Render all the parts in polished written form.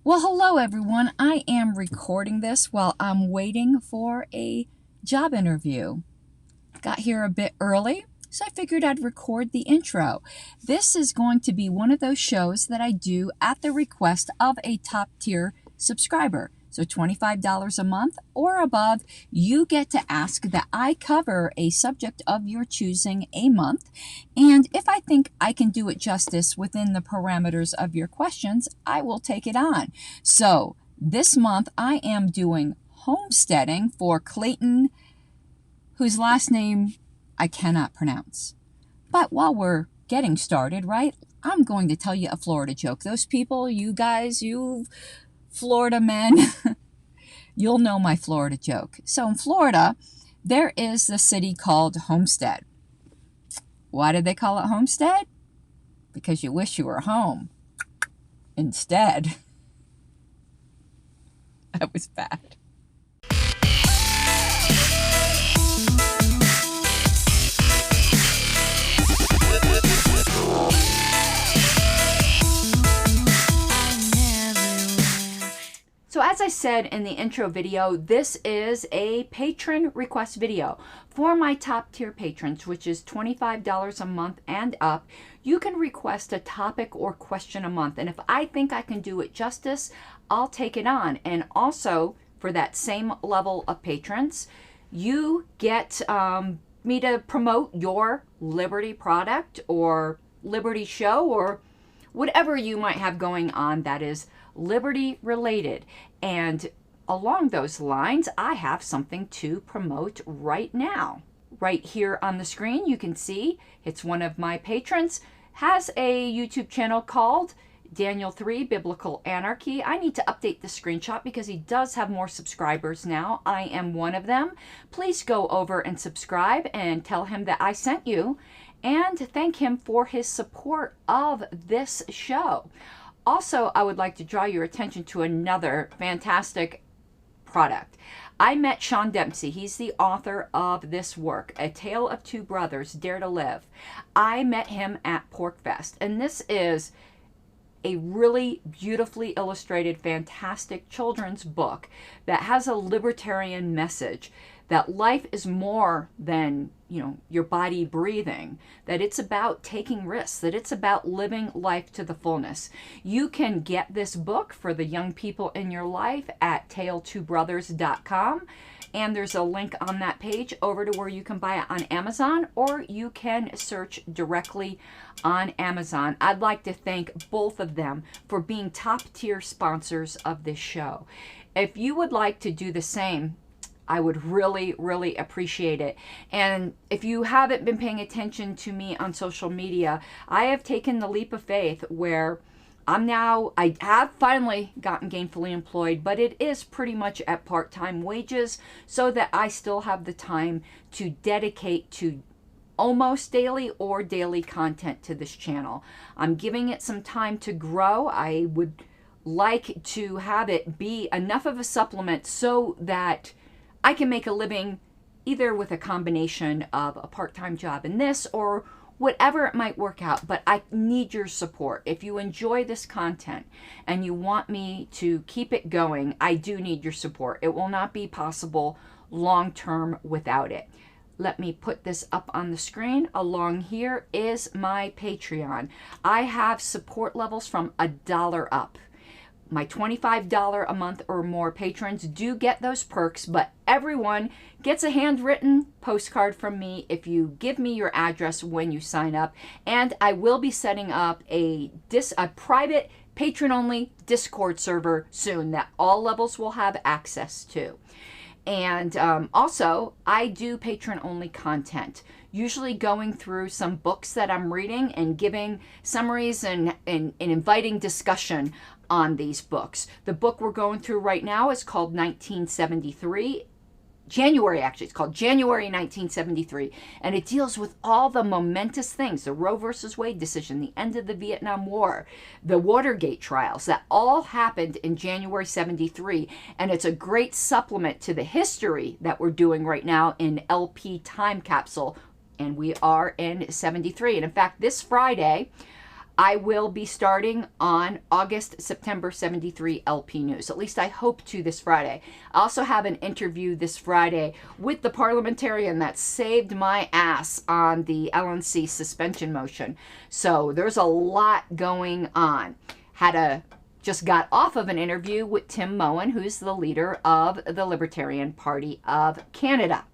Well, hello everyone. I am recording this while I'm waiting for a job interview. Got here a bit early, so I figured I'd record the intro. This is going to be one of those shows that I do at the request of a top tier subscriber. So $25 a month or above, you get to ask that I cover a subject of your choosing a month. And if I think I can do it justice within the parameters of your questions, I will take it on. So this month I am doing homesteading for Clayton, whose last name I cannot pronounce. But while we're getting started, right, I'm going to tell you a Florida joke. Those people, you guys, you Florida men, you'll know my Florida joke. So in Florida, there is the city called Homestead. Why did they call it Homestead? Because you wish you were home instead. That was bad. So as I said in the intro video, this is a patron request video. For my top tier patrons, which is $25 a month and up, you can request a topic or question a month. And if I think I can do it justice, I'll take it on. And also, for that same level of patrons, you get me to promote your Liberty product or Liberty show or whatever you might have going on that is Liberty related. And along those lines, I have something to promote right now. Right here on the screen, you can see it's one of my patrons, has a YouTube channel called Daniel 3 Biblical Anarchy. I need to update the screenshot because he does have more subscribers now. I am one of them. Please go over and subscribe and tell him that I sent you and thank him for his support of this show. Also, I would like to draw your attention to another fantastic product. I met Sean Dempsey. He's the author of this work, A Tale of Two Brothers, Dare to Live. I met him at PorcFest, and this is a really beautifully illustrated, fantastic children's book that has a libertarian message that life is more than, your body breathing, that it's about taking risks, that it's about living life to the fullness. You can get this book for the young people in your life at tale2brothers.com. And there's a link on that page over to where you can buy it on Amazon, or you can search directly on Amazon. I'd like to thank both of them for being top tier sponsors of this show. If you would like to do the same, I would really, really appreciate it. And if you haven't been paying attention to me on social media, I have taken the leap of faith where I have finally gotten gainfully employed, but it is pretty much at part-time wages so that I still have the time to dedicate to almost daily or daily content to this channel. I'm giving it some time to grow. I would like to have it be enough of a supplement so that I can make a living either with a combination of a part-time job in this or whatever it might work out, but I need your support. If you enjoy this content and you want me to keep it going, I do need your support. It will not be possible long-term without it. Let me put this up on the screen. Along here is my Patreon. I have support levels from $1 up. My $25 a month or more patrons do get those perks, but everyone gets a handwritten postcard from me if you give me your address when you sign up. And I will be setting up a private patron-only Discord server soon that all levels will have access to. And also, I do patron-only content, usually going through some books that I'm reading and giving summaries and inviting discussion on these books. The book we're going through right now is called 1973. It's called January 1973, and it deals with all the momentous things, the Roe versus Wade decision, the end of the Vietnam War, the Watergate trials, that all happened in January 73, and it's a great supplement to the history that we're doing right now in LP Time Capsule, and we are in 73. And in fact, this Friday, I will be starting on August, September 73 LP News. At least I hope to this Friday. I also have an interview this Friday with the parliamentarian that saved my ass on the LNC suspension motion. So there's a lot going on. Just got off of an interview with Tim Moen, who's the leader of the Libertarian Party of Canada.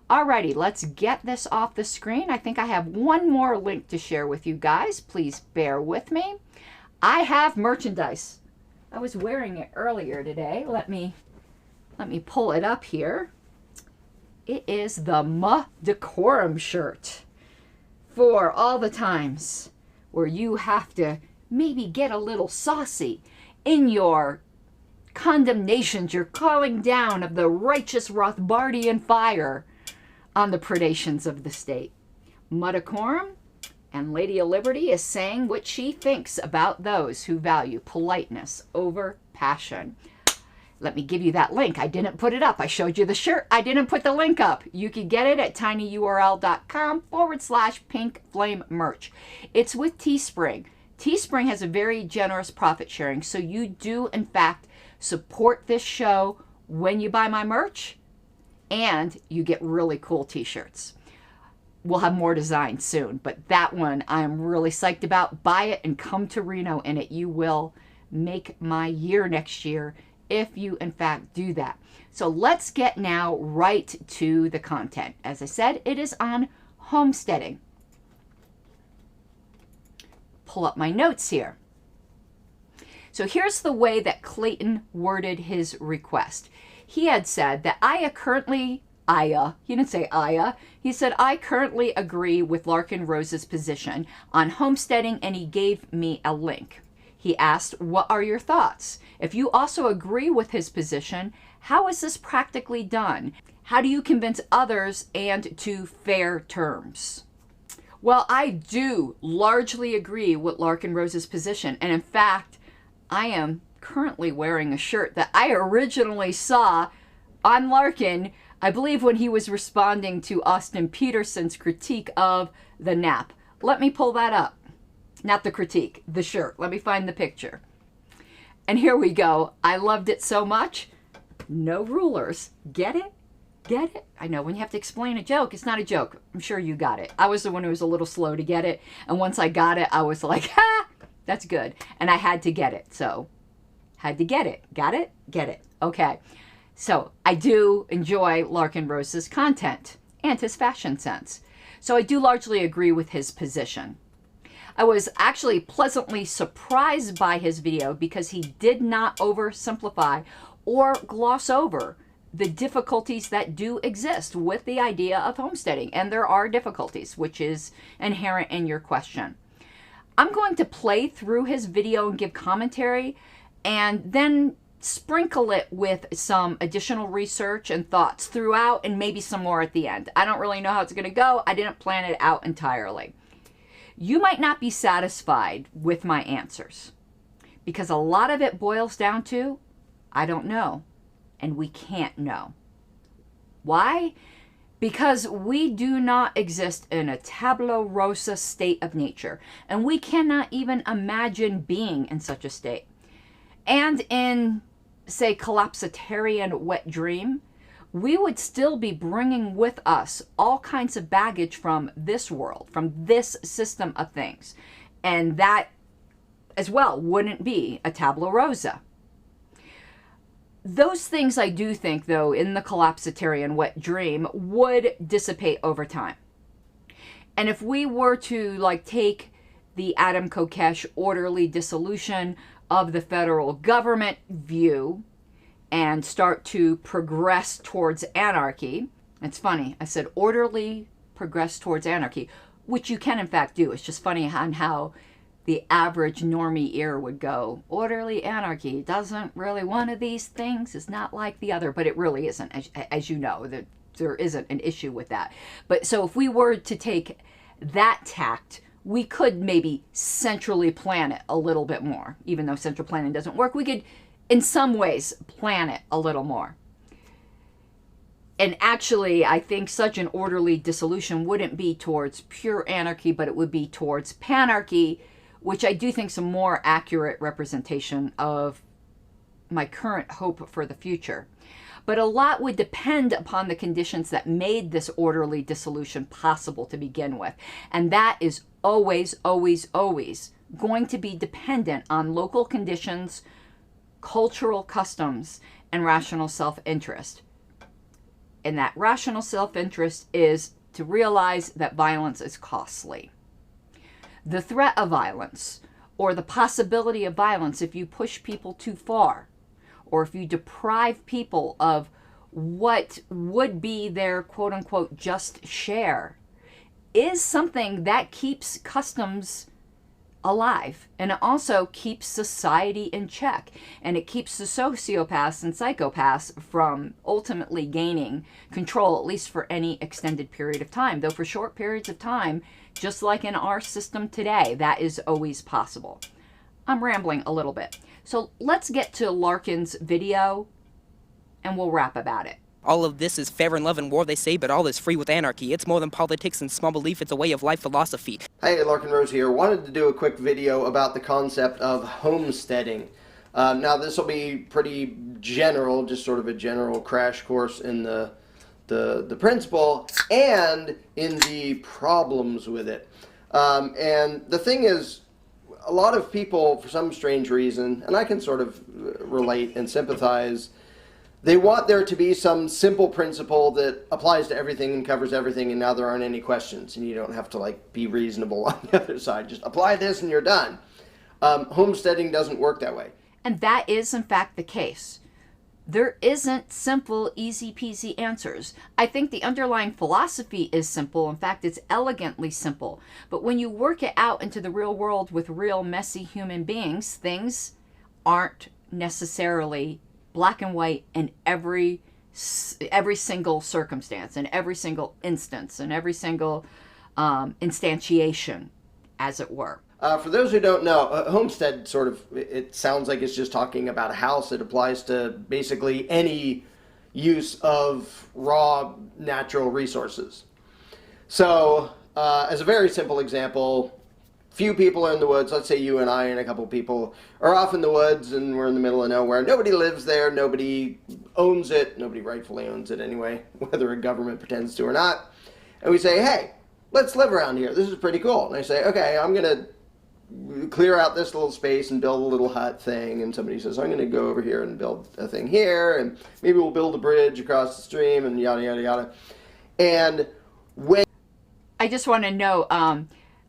Alrighty, let's get this off the screen. I think I have one more link to share with you guys. Please bear with me. I have merchandise. I was wearing it earlier today. Let me pull it up here. It is the Decorum shirt for all the times where you have to maybe get a little saucy in your condemnations, your calling down of the righteous Rothbardian fire on the predations of the state. Decorum and Lady of Liberty is saying what she thinks about those who value politeness over passion. Let me give you that link. I didn't put it up. I showed you the shirt. I didn't put the link up. You can get it at tinyurl.com/pink flame merch. It's with Teespring. Teespring has a very generous profit sharing, so you do, in fact, support this show when you buy my merch, and you get really cool t-shirts. We'll have more designs soon, but that one I'm really psyched about. Buy it and come to Reno in it. You will make my year next year if you, in fact, do that. So let's get now right to the content. As I said, it is on homesteading. Pull up my notes here. So here's the way that Clayton worded his request. He had said that he didn't say he said, I currently agree with Larkin Rose's position on homesteading, and he gave me a link. He asked, what are your thoughts? If you also agree with his position, how is this practically done? How do you convince others and to fair terms? Well, I do largely agree with Larkin Rose's position. And in fact, I am currently wearing a shirt that I originally saw on Larkin, I believe when he was responding to Austin Peterson's critique of the nap. Let me pull that up. Not the critique, the shirt. Let me find the picture. And here we go. I loved it so much. No rulers. Get it? Get it? I know when you have to explain a joke, it's not a joke. I'm sure you got it. I was the one who was a little slow to get it. And once I got it, I was like, ha, that's good. And I had to get it. So, had to get it. Got it? Get it. Okay. So, I do enjoy Larkin Rose's content and his fashion sense. So, I do largely agree with his position. I was actually pleasantly surprised by his video because he did not oversimplify or gloss over the difficulties that do exist with the idea of homesteading. And there are difficulties, which is inherent in your question. I'm going to play through his video and give commentary and then sprinkle it with some additional research and thoughts throughout and maybe some more at the end. I don't really know how it's going to go. I didn't plan it out entirely. You might not be satisfied with my answers because a lot of it boils down to, I don't know, and we can't know. Why? Because we do not exist in a tabula rasa state of nature, and we cannot even imagine being in such a state. And in, say, collapsitarian wet dream, we would still be bringing with us all kinds of baggage from this world, from this system of things. And that, as well, wouldn't be a tabula rasa. Those things I do think, though, in the collapsitarian wet dream would dissipate over time. And if we were to, take the Adam Kokesh orderly dissolution of the federal government view and start to progress towards anarchy. It's funny, I said orderly progress towards anarchy, which you can in fact do. It's just funny on how the average normie ear would go, orderly anarchy doesn't really, one of these things is not like the other, but it really isn't, as you know, there isn't an issue with that. But so if we were to take that tact, we could maybe centrally plan it a little bit more. Even though central planning doesn't work, we could in some ways plan it a little more. And actually, I think such an orderly dissolution wouldn't be towards pure anarchy, but it would be towards panarchy, which I do think is a more accurate representation of my current hope for the future. But a lot would depend upon the conditions that made this orderly dissolution possible to begin with. And that is always, always, always going to be dependent on local conditions, cultural customs, and rational self-interest. And that rational self-interest is to realize that violence is costly. The threat of violence, or the possibility of violence if you push people too far, or if you deprive people of what would be their quote-unquote just share, is something that keeps customs alive, and it also keeps society in check, and it keeps the sociopaths and psychopaths from ultimately gaining control, at least for any extended period of time. Though for short periods of time, just like in our system today, that is always possible. I'm rambling a little bit. So let's get to Larkin's video, and we'll rap about it. All of this is fair in love and war, they say, but all is free with anarchy. It's more than politics and small belief, it's a way of life philosophy. Hey, Larkin Rose here. Wanted to do a quick video about the concept of homesteading. Now, this will be pretty general, just sort of a general crash course in the principle and in the problems with it. And the thing is, a lot of people, for some strange reason, and I can sort of relate and sympathize, they want there to be some simple principle that applies to everything and covers everything, and now there aren't any questions, and you don't have to like be reasonable on the other side. Just apply this and you're done. Homesteading doesn't work that way. And that is, in fact, the case. There isn't simple, easy-peasy answers. I think the underlying philosophy is simple. In fact, it's elegantly simple. But when you work it out into the real world with real, messy human beings, things aren't necessarily black and white in every single circumstance, in every single instance, in every single instantiation, as it were. For those who don't know, homestead sort of, it sounds like it's just talking about a house. It applies to basically any use of raw natural resources. So, as a very simple example, few people are in the woods. Let's say you and I and a couple people are off in the woods and we're in the middle of nowhere. Nobody lives there. Nobody owns it. Nobody rightfully owns it anyway, whether a government pretends to or not. And we say, hey, let's live around here. This is pretty cool. And I say, okay, I'm going to clear out this little space and build a little hut thing. And somebody says, I'm going to go over here and build a thing here. And maybe we'll build a bridge across the stream and yada, yada, yada. And when... I just want to know,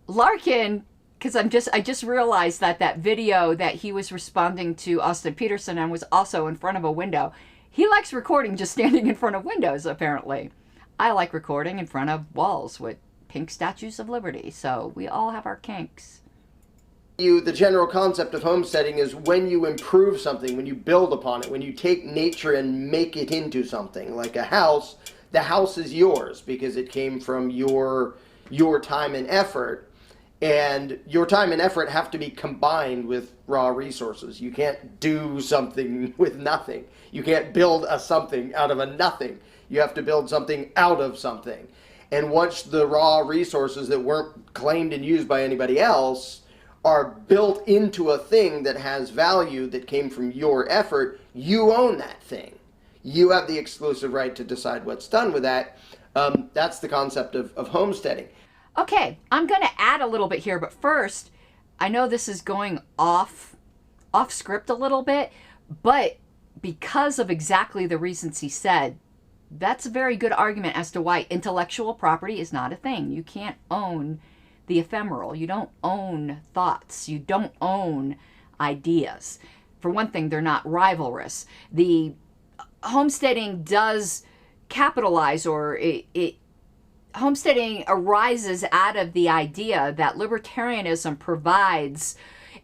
Larkin... Because I just realized that video that he was responding to Austin Peterson and was also in front of a window. He likes recording just standing in front of windows, apparently. I like recording in front of walls with pink statues of liberty. So we all have our kinks. The general concept of homesteading is when you improve something, when you build upon it, when you take nature and make it into something. Like a house, the house is yours because it came from your time and effort. And your time and effort have to be combined with raw resources. You can't do something with nothing. You can't build a something out of a nothing. You have to build something out of something. And once the raw resources that weren't claimed and used by anybody else are built into a thing that has value that came from your effort, you own that thing. You have the exclusive right to decide what's done with that. That's the concept of homesteading. Okay, I'm going to add a little bit here, but first, I know this is going off script a little bit, but because of exactly the reasons he said, that's a very good argument as to why intellectual property is not a thing. You can't own the ephemeral. You don't own thoughts. You don't own ideas. For one thing, they're not rivalrous. The homesteading does capitalize, or homesteading arises out of the idea that libertarianism provides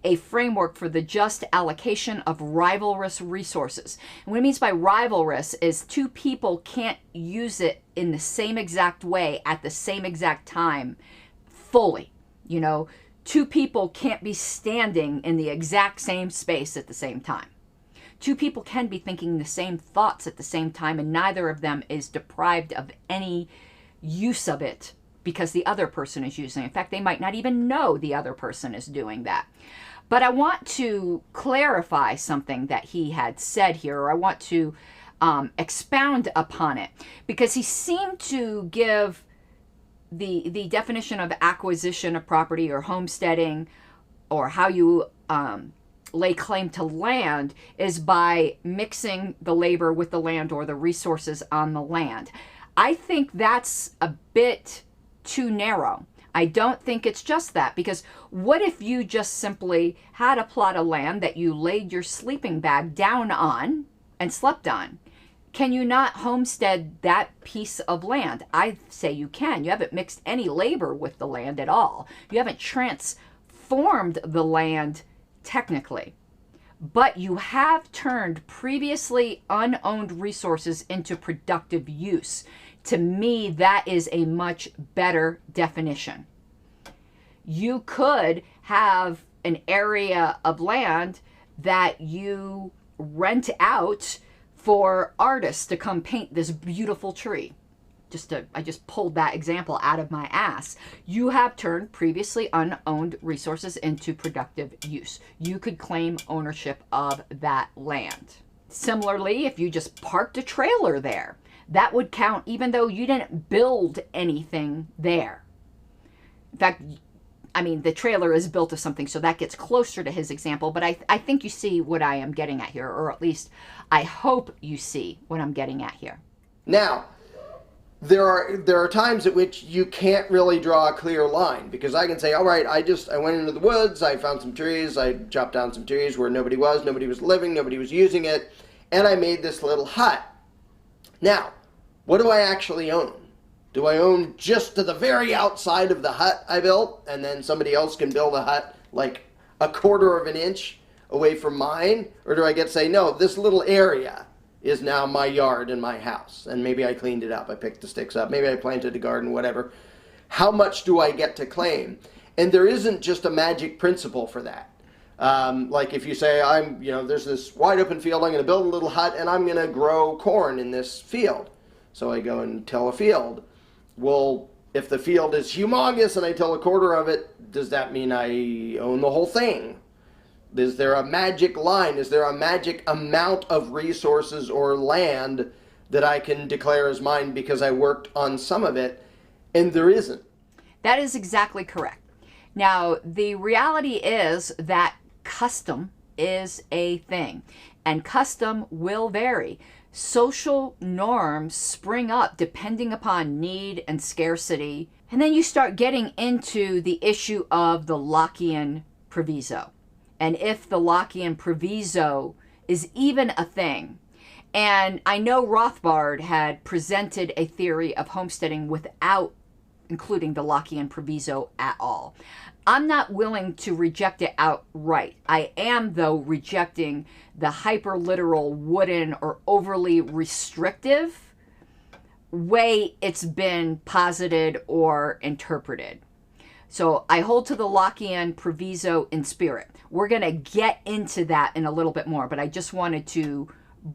a framework for the just allocation of rivalrous resources. And what it means by rivalrous is two people can't use it in the same exact way at the same exact time fully. You know, two people can't be standing in the exact same space at the same time. Two people can be thinking the same thoughts at the same time, and neither of them is deprived of any use of it because the other person is using it. In fact, they might not even know the other person is doing that. But I want to clarify something that he had said here, or I want to expound upon it, because he seemed to give the definition of acquisition of property or homesteading, or how you lay claim to land, is by mixing the labor with the land or the resources on the land. I think that's a bit too narrow. I don't think it's just that, because what if you just simply had a plot of land that you laid your sleeping bag down on and slept on? Can you not homestead that piece of land? I say you can. You haven't mixed any labor with the land at all. You haven't transformed the land technically, but you have turned previously unowned resources into productive use. To me, that is a much better definition. You could have an area of land that you rent out for artists to come paint this beautiful tree. I just pulled that example out of my ass. You have turned previously unowned resources into productive use. You could claim ownership of that land. Similarly, if you just parked a trailer there, that would count even though you didn't build anything there. In fact, I mean, the trailer is built of something, so that gets closer to his example, but I think you see what I am getting at here, or at least I hope you see what I'm getting at here. Now, there are times at which you can't really draw a clear line, because I can say, all right, I went into the woods, I found some trees, I chopped down some trees where nobody was living, nobody was using it, and I made this little hut. Now, what do I actually own? Do I own just to the very outside of the hut I built, and then somebody else can build a hut like a quarter of an inch away from mine? Or do I get to say, no, this little area is now my yard and my house, and maybe I cleaned it up, I picked the sticks up, maybe I planted a garden, whatever. How much do I get to claim? And there isn't just a magic principle for that. Like if you say, there's this wide open field, I'm going to build a little hut and I'm going to grow corn in this field. So I go and till a field. Well, if the field is humongous and I till a quarter of it, does that mean I own the whole thing? Is there a magic line? Is there a magic amount of resources or land that I can declare as mine because I worked on some of it? And there isn't. That is exactly correct. Now, the reality is that custom is a thing, and custom will vary. Social norms spring up depending upon need and scarcity, and then you start getting into the issue of the Lockean proviso, and if the Lockean proviso is even a thing. And I know Rothbard had presented a theory of homesteading without including the Lockean proviso at all. I'm not willing to reject it outright. I am, though, rejecting the hyper-literal, wooden, or overly restrictive way it's been posited or interpreted. So I hold to the Lockean proviso in spirit. We're going to get into that in a little bit more, but I just wanted to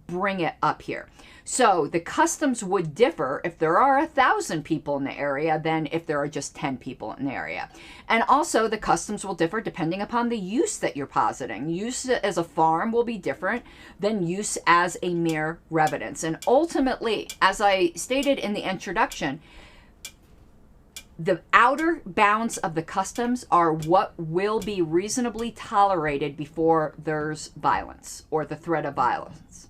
bring it up here. So the customs would differ if there are 1,000 people in the area than if there are just 10 people in the area. And also the customs will differ depending upon the use that you're positing. Use as a farm will be different than use as a mere residence. And ultimately, as I stated in the introduction, the outer bounds of the customs are what will be reasonably tolerated before there's violence or the threat of violence,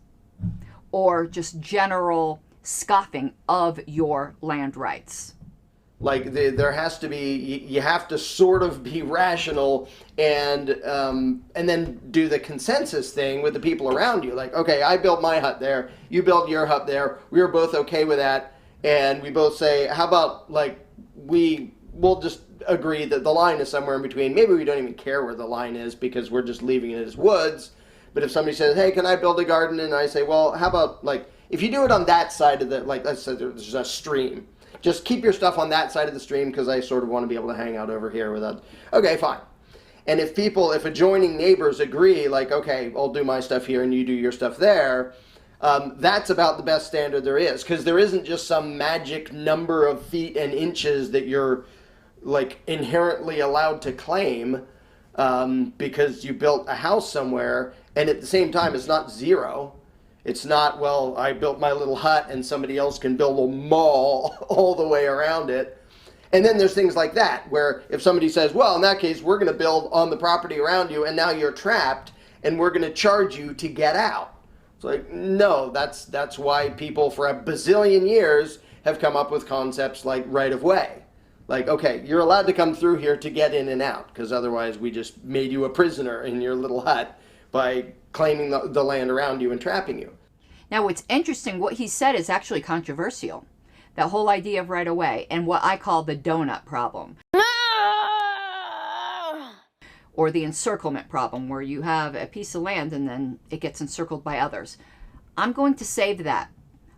or just general scoffing of your land rights. Like there has to be, you have to sort of be rational and then do the consensus thing with the people around you. Like, okay, I built my hut there, you built your hut there, we were both okay with that, and we both say, how about like we'll just agree that the line is somewhere in between. Maybe we don't even care where the line is because we're just leaving it as woods. But if somebody says, hey, can I build a garden? And I say, well, how about, like, if you do it on that side of the, like, let's say there's a stream. Just keep your stuff on that side of the stream because I sort of want to be able to hang out over here without, okay, fine. And if adjoining neighbors agree, like, okay, I'll do my stuff here and you do your stuff there, That's about the best standard there is, because there isn't just some magic number of feet and inches that you're like inherently allowed to claim because you built a house somewhere, and at the same time it's not zero. It's not, well, I built my little hut and somebody else can build a mall all the way around it. And then there's things like that, where if somebody says, well, in that case, we're going to build on the property around you and now you're trapped and we're going to charge you to get out. It's like, no, that's why people for a bazillion years have come up with concepts like right of way. Like, okay, you're allowed to come through here to get in and out, because otherwise we just made you a prisoner in your little hut by claiming the land around you and trapping you. Now, what's interesting, what he said is actually controversial. That whole idea of right of way and what I call the donut problem. Or the encirclement problem, where you have a piece of land and then it gets encircled by others. I'm going to save that.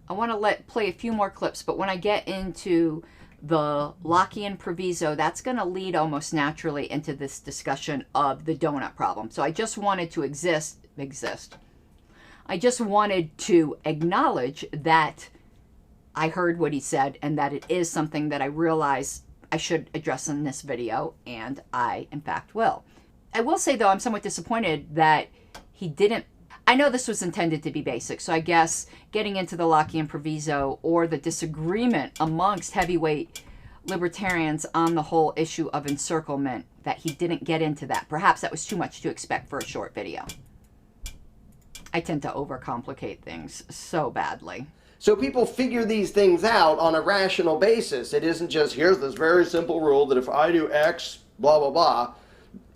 I want to play a few more clips, but when I get into the Lockean proviso, that's going to lead almost naturally into this discussion of the donut problem. So I just wanted to exist. I just wanted to acknowledge that I heard what he said and that it is something that I realize I should address in this video, and I, in fact, will. I will say, though, I'm somewhat disappointed that he didn't. I know this was intended to be basic, so I guess getting into the Lockean proviso or the disagreement amongst heavyweight libertarians on the whole issue of encirclement, that he didn't get into that. Perhaps that was too much to expect for a short video. I tend to overcomplicate things so badly. So people figure these things out on a rational basis. It isn't just, here's this very simple rule that if I do X, blah, blah, blah.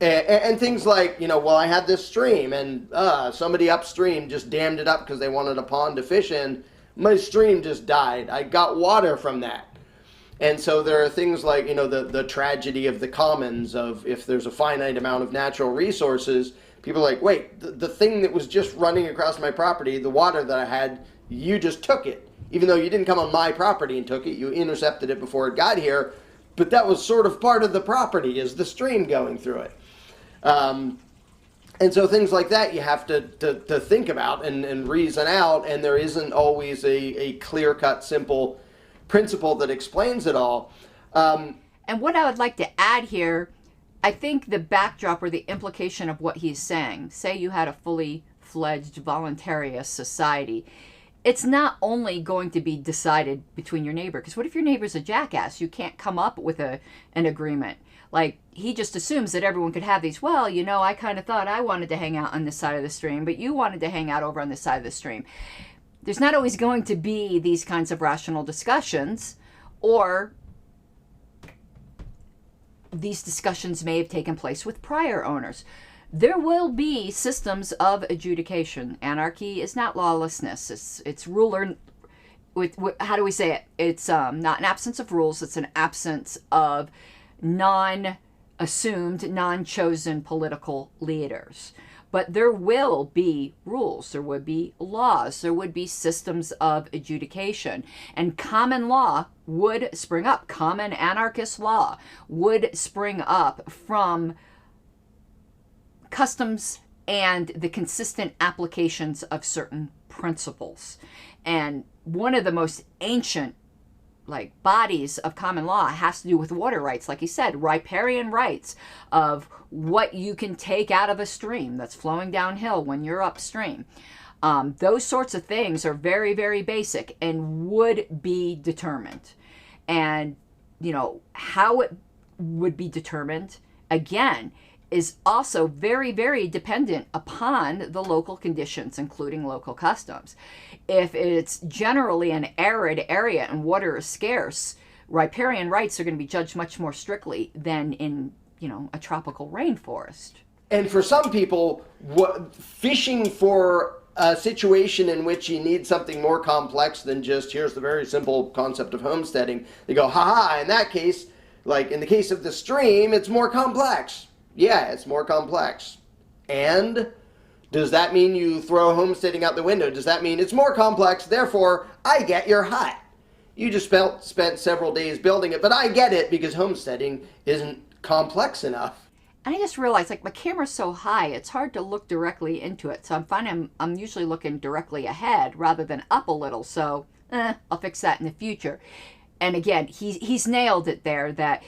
And things like, you know, well, I had this stream and somebody upstream just dammed it up because they wanted a pond to fish in. My stream just died. I got water from that. And so there are things like, you know, the tragedy of the commons, of if there's a finite amount of natural resources, people are like, wait, the thing that was just running across my property, the water that I had, you just took it. Even though you didn't come on my property and took it, you intercepted it before it got here. But that was sort of part of the property, is the stream going through it. And so things like that you have to think about and reason out, and there isn't always a clear-cut, simple principle that explains it all. And what I would like to add here, I think the backdrop or the implication of what he's saying, say you had a fully fledged voluntarious society, it's not only going to be decided between your neighbor, because what if your neighbor's a jackass? You can't come up with an agreement. Like, he just assumes that everyone could have these, well, you know, I kind of thought I wanted to hang out on this side of the stream, but you wanted to hang out over on this side of the stream. There's not always going to be these kinds of rational discussions, or these discussions may have taken place with prior owners. There will be systems of adjudication. Anarchy is not lawlessness. It's ruler. How do we say it? It's not an absence of rules. It's an absence of non-assumed, non-chosen political leaders. But there will be rules. There would be laws. There would be systems of adjudication. And common law would spring up. Common anarchist law would spring up from customs and the consistent applications of certain principles. And one of the most ancient bodies of common law has to do with water rights, like he said, riparian rights of what you can take out of a stream that's flowing downhill when you're upstream. Those sorts of things are very, very basic and would be determined. And, you know, how it would be determined, again, is also very, very dependent upon the local conditions, including local customs. If it's generally an arid area and water is scarce, riparian rights are going to be judged much more strictly than in, you know, a tropical rainforest. And for some people, fishing for a situation in which you need something more complex than just, here's the very simple concept of homesteading, they go, haha, in that case, like in the case of the stream, it's more complex. Yeah, it's more complex. And does that mean you throw homesteading out the window? Does that mean it's more complex, therefore I get your hut? You just spent several days building it, but I get it because homesteading isn't complex enough. And I just realized, like, my camera's so high, it's hard to look directly into it. So I'm finding I'm usually looking directly ahead rather than up a little. So I'll fix that in the future. And again, he's nailed it there, that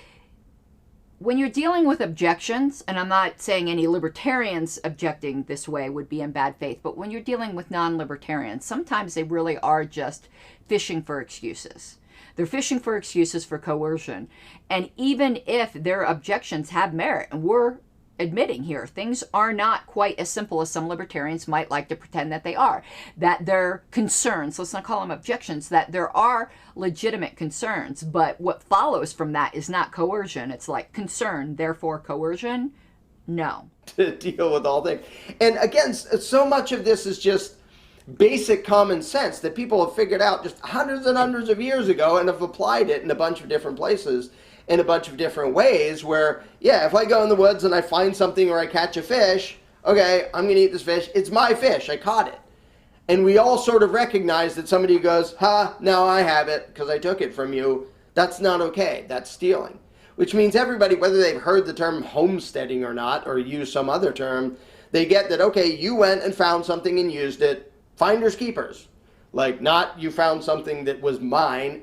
when you're dealing with objections, and I'm not saying any libertarians objecting this way would be in bad faith, but when you're dealing with non-libertarians, sometimes they really are just fishing for excuses. They're fishing for excuses for coercion. And even if their objections have merit, and we're admitting here, things are not quite as simple as some libertarians might like to pretend that they are, that their concerns, let's not call them objections, that there are legitimate concerns, but what follows from that is not coercion. It's like concern, therefore coercion. No. To deal with all things. And again, so much of this is just basic common sense that people have figured out just hundreds and hundreds of years ago and have applied it in a bunch of different places in a bunch of different ways where, yeah, if I go in the woods and I find something or I catch a fish, okay, I'm going to eat this fish. It's my fish. I caught it. And we all sort of recognize that somebody goes, now I have it because I took it from you. That's not okay. That's stealing. Which means everybody, whether they've heard the term homesteading or not, or use some other term, they get that, okay, you went and found something and used it. Finders keepers. Like, not you found something that was mine,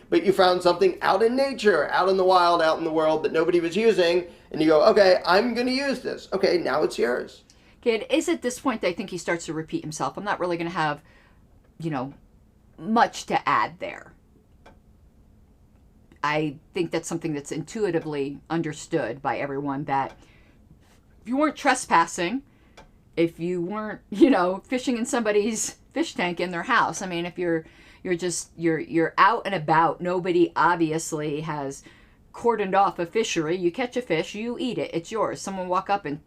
but you found something out in nature, out in the wild, out in the world that nobody was using, and you go, okay, I'm going to use this. Okay, now it's yours. Okay, it is at this point that I think he starts to repeat himself. I'm not really going to have, much to add there. I think that's something that's intuitively understood by everyone, that if you weren't trespassing, if you weren't, fishing in somebody's fish tank in their house. I mean, if you're out and about, nobody obviously has cordoned off a fishery. You catch a fish, you eat it, it's yours. Someone walk up and,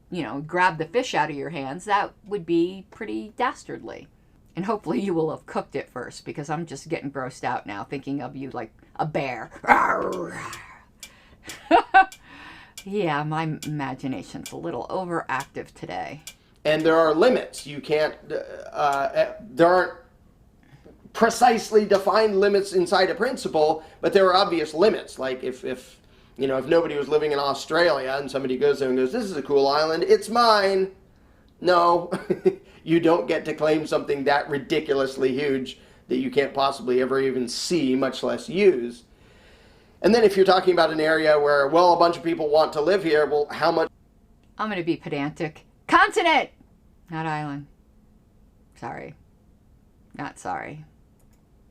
grab the fish out of your hands, that would be pretty dastardly. And hopefully you will have cooked it first, because I'm just getting grossed out now thinking of you like a bear. Yeah, my imagination's a little overactive today. And there are limits. You can't, there aren't precisely defined limits inside a principle, but there are obvious limits. Like if nobody was living in Australia and somebody goes there and goes, this is a cool island, it's mine. No, you don't get to claim something that ridiculously huge that you can't possibly ever even see, much less use. And then if you're talking about an area where, well, a bunch of people want to live here, well, how much? I'm going to be pedantic. Continent, not island. Sorry. Not sorry.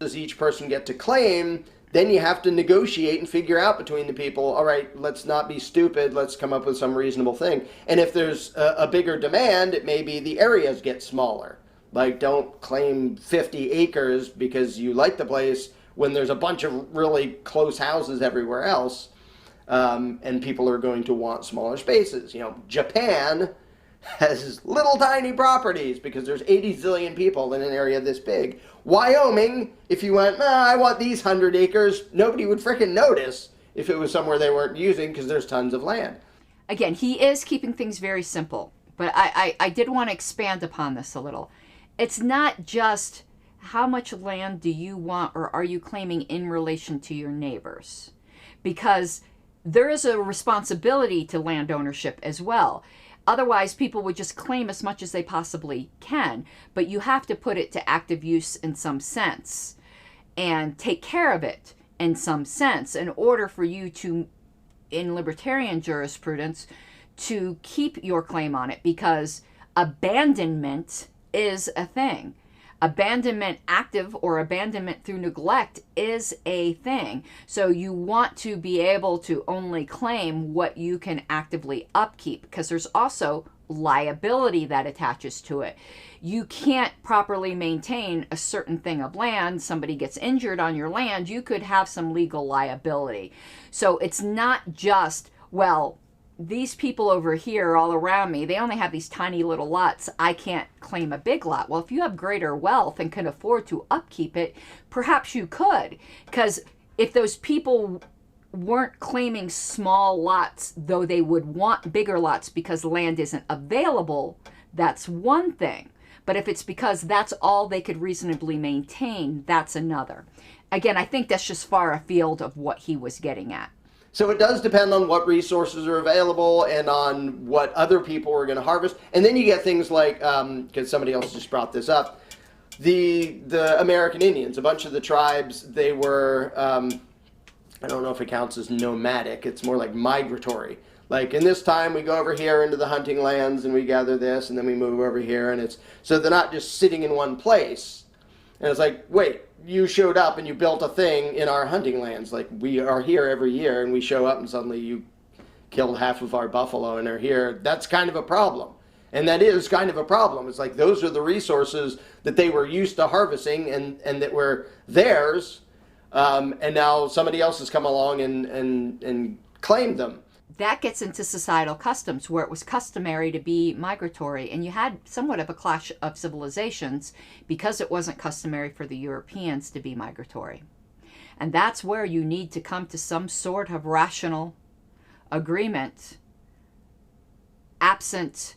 Does each person get to claim? Then you have to negotiate and figure out between the people, all right, let's not be stupid, let's come up with some reasonable thing. And if there's a bigger demand, it may be the areas get smaller. Like, don't claim 50 acres because you like the place when there's a bunch of really close houses everywhere else, and people are going to want smaller spaces. Japan has little tiny properties because there's 80 zillion people in an area this big. Wyoming, if you went, I want these 100 acres, nobody would frickin' notice if it was somewhere they weren't using because there's tons of land. Again, he is keeping things very simple, but I did want to expand upon this a little. It's not just how much land do you want or are you claiming in relation to your neighbors, because there is a responsibility to land ownership as well. Otherwise, people would just claim as much as they possibly can, but you have to put it to active use in some sense and take care of it in some sense in order for you to, in libertarian jurisprudence, to keep your claim on it, because abandonment is a thing. Abandonment active or abandonment through neglect is a thing. So you want to be able to only claim what you can actively upkeep, because there's also liability that attaches to it. You can't properly maintain a certain thing of land. Somebody gets injured on your land, you could have some legal liability. So it's not just, well, these people over here all around me, they only have these tiny little lots, I can't claim a big lot. Well, if you have greater wealth and can afford to upkeep it, perhaps you could. Because if those people weren't claiming small lots, though they would want bigger lots because land isn't available, that's one thing. But if it's because that's all they could reasonably maintain, that's another. Again, I think that's just far afield of what he was getting at. So it does depend on what resources are available and on what other people are going to harvest. And then you get things like, because somebody else just brought this up, the American Indians, a bunch of the tribes, they were, I don't know if it counts as nomadic, it's more like migratory. Like in this time we go over here into the hunting lands and we gather this and then we move over here, and it's, so they're not just sitting in one place. And it's like, wait, you showed up and you built a thing in our hunting lands. Like, we are here every year and we show up and suddenly you killed half of our buffalo and are here. That's kind of a problem. And that is kind of a problem. It's like those are the resources that they were used to harvesting and that were theirs. And now somebody else has come along and claimed them. That gets into societal customs, where it was customary to be migratory, and you had somewhat of a clash of civilizations because it wasn't customary for the Europeans to be migratory. And that's where you need to come to some sort of rational agreement, absent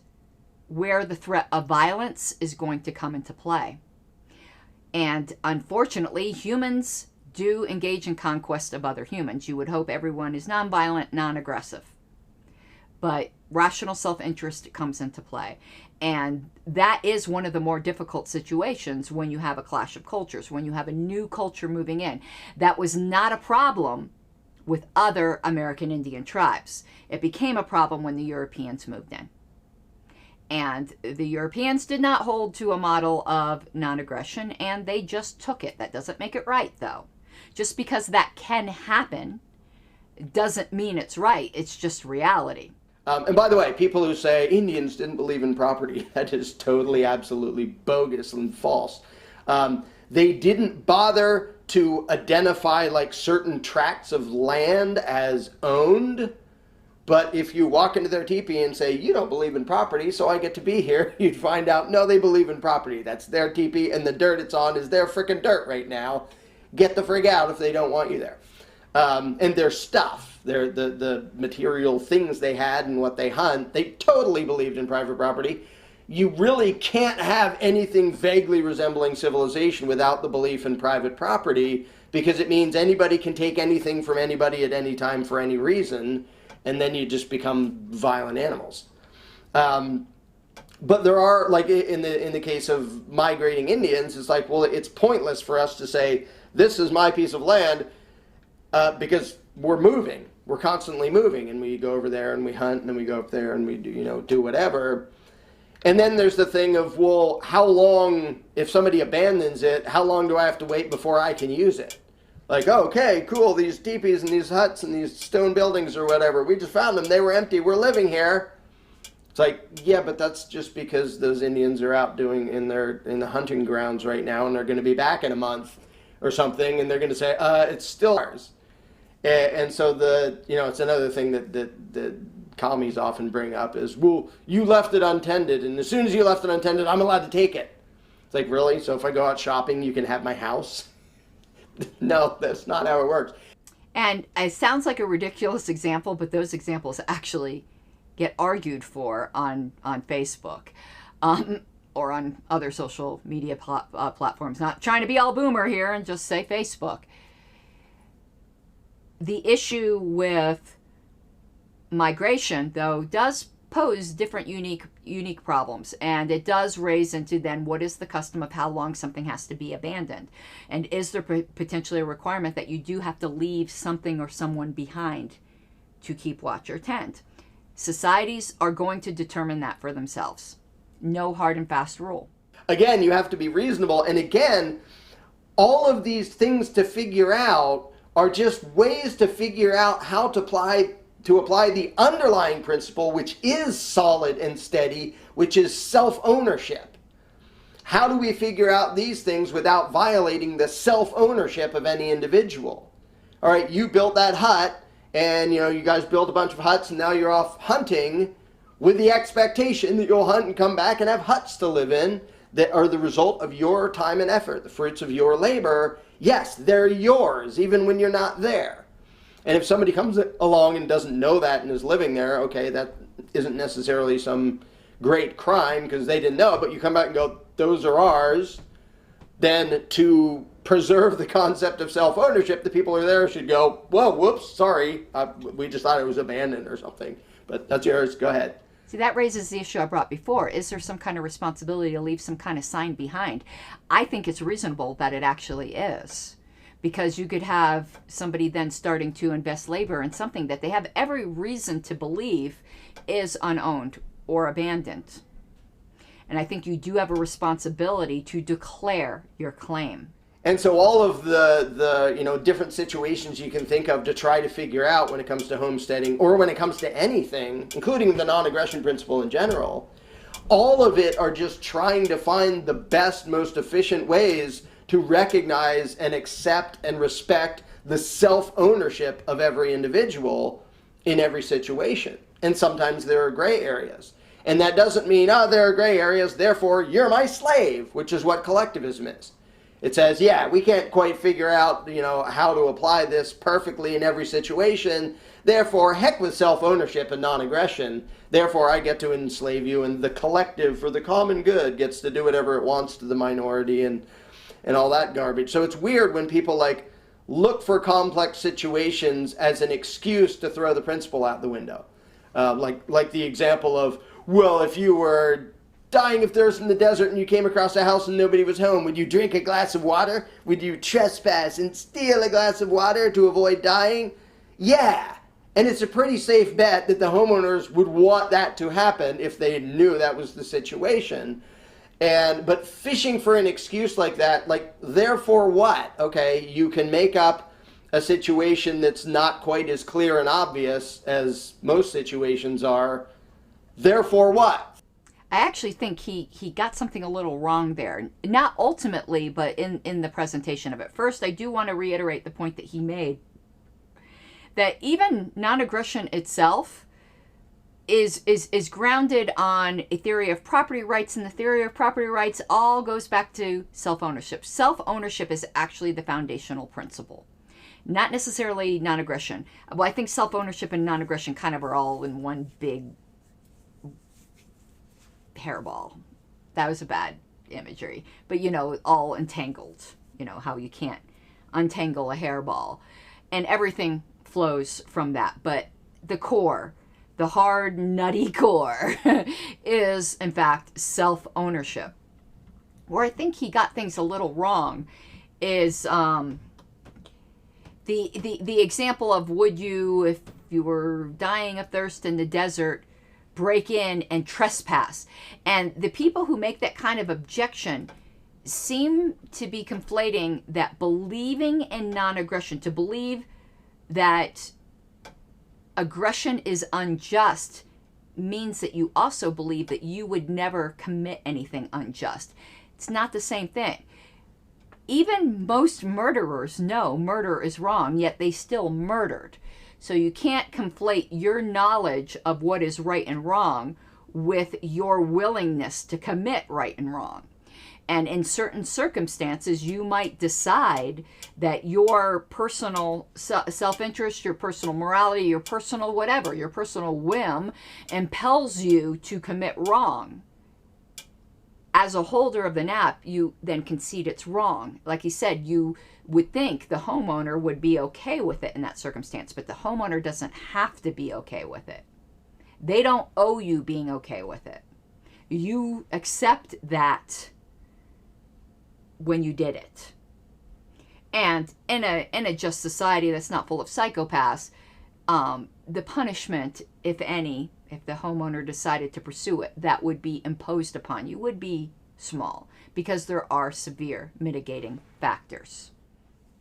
where the threat of violence is going to come into play. And unfortunately, humans do engage in conquest of other humans. You would hope everyone is nonviolent, non-aggressive. But rational self-interest comes into play. And that is one of the more difficult situations when you have a clash of cultures, when you have a new culture moving in. That was not a problem with other American Indian tribes. It became a problem when the Europeans moved in. And the Europeans did not hold to a model of non-aggression, and they just took it. That doesn't make it right, though. Just because that can happen doesn't mean it's right. It's just reality. And by the way, people who say Indians didn't believe in property, that is totally, absolutely bogus and false. They didn't bother to identify like certain tracts of land as owned. But if you walk into their teepee and say, you don't believe in property, so I get to be here, you'd find out, no, they believe in property. That's their teepee, and the dirt it's on is their frickin' dirt right now. Get the frig out if they don't want you there. And their stuff, the material things they had and what they hunt, they totally believed in private property. You really can't have anything vaguely resembling civilization without the belief in private property, because it means anybody can take anything from anybody at any time for any reason, and then you just become violent animals. But there are, like in the case of migrating Indians, it's like, well, it's pointless for us to say, this is my piece of land, because we're moving. We're constantly moving, and we go over there and we hunt, and then we go up there and we do whatever. And then there's the thing of, well, how long, if somebody abandons it, how long do I have to wait before I can use it? Like, okay, cool, these teepees and these huts and these stone buildings or whatever, we just found them, they were empty, we're living here. It's like, yeah, but that's just because those Indians are out doing in the hunting grounds right now, and they're going to be back in a month or something, and they're going to say, it's still ours. And so it's another thing that commies often bring up is, well, you left it untended, and as soon as you left it untended, I'm allowed to take it. It's like, really? So if I go out shopping, you can have my house? No, that's not how it works. And it sounds like a ridiculous example, but those examples actually get argued for on Facebook or on other social media platforms. Not trying to be all boomer here and just say Facebook. The issue with migration, though, does pose different unique problems, and it does raise into then what is the custom of how long something has to be abandoned, and is there potentially a requirement that you do have to leave something or someone behind to keep watch or tend. Societies are going to determine that for themselves. No hard and fast rule. Again, you have to be reasonable, and again, all of these things to figure out are just ways to figure out how to apply the underlying principle, which is solid and steady, which is self-ownership. How do we figure out these things without violating the self-ownership of any individual? All right, you built that hut, and you guys built a bunch of huts, and now you're off hunting with the expectation that you'll hunt and come back and have huts to live in that are the result of your time and effort, the fruits of your labor. Yes, they're yours, even when you're not there. And if somebody comes along and doesn't know that and is living there, okay, that isn't necessarily some great crime because they didn't know, but you come back and go, those are ours, then to preserve the concept of self-ownership, the people who are there should go, whoa, whoops, sorry, we just thought it was abandoned or something. But that's yours. Go ahead. See, that raises the issue I brought before. Is there some kind of responsibility to leave some kind of sign behind? I think it's reasonable that it actually is, because you could have somebody then starting to invest labor in something that they have every reason to believe is unowned or abandoned. And I think you do have a responsibility to declare your claim. And so all of the different situations you can think of to try to figure out when it comes to homesteading, or when it comes to anything, including the non-aggression principle in general, all of it are just trying to find the best, most efficient ways to recognize and accept and respect the self-ownership of every individual in every situation. And sometimes there are gray areas. And that doesn't mean, oh, there are gray areas, therefore you're my slave, which is what collectivism is. It says, yeah, we can't quite figure out, how to apply this perfectly in every situation. Therefore, heck with self-ownership and non-aggression. Therefore, I get to enslave you, and the collective for the common good gets to do whatever it wants to the minority and all that garbage. So it's weird when people look for complex situations as an excuse to throw the principle out the window. Like the example of, well, if you were dying of thirst in the desert and you came across a house and nobody was home, would you drink a glass of water? Would you trespass and steal a glass of water to avoid dying? Yeah. And it's a pretty safe bet that the homeowners would want that to happen if they knew that was the situation. But fishing for an excuse like that, therefore what? Okay, you can make up a situation that's not quite as clear and obvious as most situations are. Therefore what? I actually think he got something a little wrong there. Not ultimately, but in the presentation of it. First, I do want to reiterate the point that he made, that even non-aggression itself is grounded on a theory of property rights, and the theory of property rights all goes back to self-ownership. Self-ownership is actually the foundational principle, not necessarily non-aggression. Well, I think self-ownership and non-aggression kind of are all in one big hairball. That was a bad imagery, but all entangled, how you can't untangle a hairball, and everything flows from that. But the core, the hard, nutty core is in fact self-ownership. Where I think he got things a little wrong is the example of, would you, if you were dying of thirst in the desert, break in and trespass? And the people who make that kind of objection seem to be conflating that believing in non-aggression, to believe that aggression is unjust, means that you also believe that you would never commit anything unjust. It's not the same thing. Even most murderers know murder is wrong, yet they still murdered. So you can't conflate your knowledge of what is right and wrong with your willingness to commit right and wrong. And in certain circumstances, you might decide that your personal self-interest, your personal morality, your personal whatever, your personal whim impels you to commit wrong. As a holder of the NAP, you then concede it's wrong. Like he said, you would think the homeowner would be okay with it in that circumstance, but the homeowner doesn't have to be okay with it. They don't owe you being okay with it. You accept that when you did it. And in a just society that's not full of psychopaths, the punishment, if any, if the homeowner decided to pursue it, that would be imposed upon you would be small, because there are severe mitigating factors.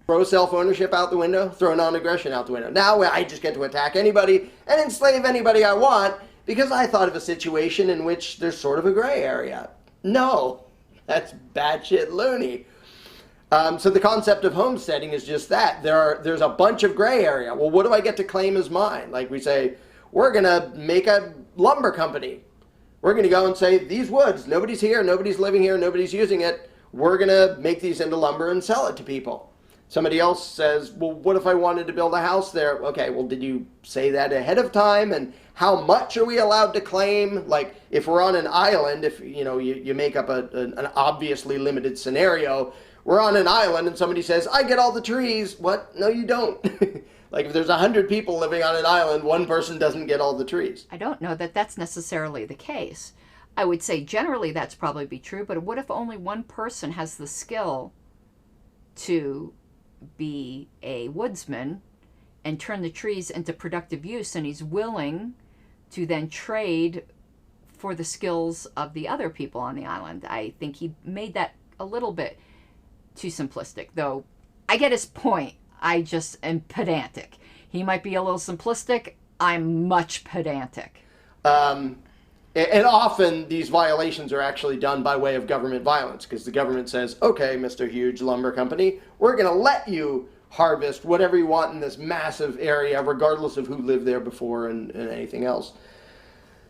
Throw self-ownership out the window, throw non-aggression out the window. Now I just get to attack anybody and enslave anybody I want because I thought of a situation in which there's sort of a gray area. No, that's batshit loony. So the concept of homesteading is just that. There's a bunch of gray area. Well, what do I get to claim as mine? Like we say, we're going to make a lumber company. We're going to go and say, these woods, nobody's here, nobody's living here, nobody's using it. We're going to make these into lumber and sell it to people. Somebody else says, well, what if I wanted to build a house there? Okay, well, did you say that ahead of time? And how much are we allowed to claim? Like, if we're on an island, if, you make up an obviously limited scenario, we're on an island and somebody says, I get all the trees. What? No, you don't. Like, if there's 100 people living on an island, one person doesn't get all the trees. I don't know that that's necessarily the case. I would say generally that's probably be true, but what if only one person has the skill to be a woodsman and turn the trees into productive use, and he's willing to then trade for the skills of the other people on the island? I think he made that a little bit too simplistic, though I get his point. I just am pedantic. He might be a little simplistic. I'm much pedantic. And often these violations are actually done by way of government violence, because the government says, okay, Mr. Huge Lumber Company, we're going to let you harvest whatever you want in this massive area, regardless of who lived there before and anything else.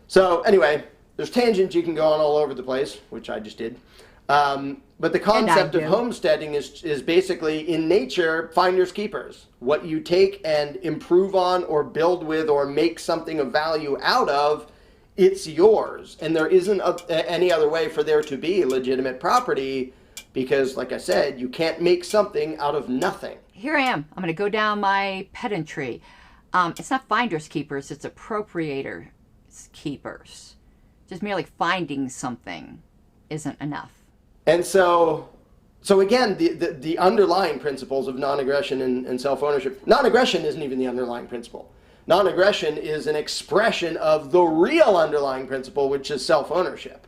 So anyway, there's tangents you can go on all over the place, which I just did. But the concept of homesteading is basically, in nature, finders keepers. What you take and improve on or build with or make something of value out of, it's yours. And there isn't any other way for there to be legitimate property, because, like I said, you can't make something out of nothing. Here I am. I'm going to go down my pedantry. It's not finders keepers, it's appropriators keepers. Just merely finding something isn't enough. And so again, the underlying principles of non-aggression and self-ownership, non-aggression isn't even the underlying principle. Non-aggression is an expression of the real underlying principle, which is self-ownership.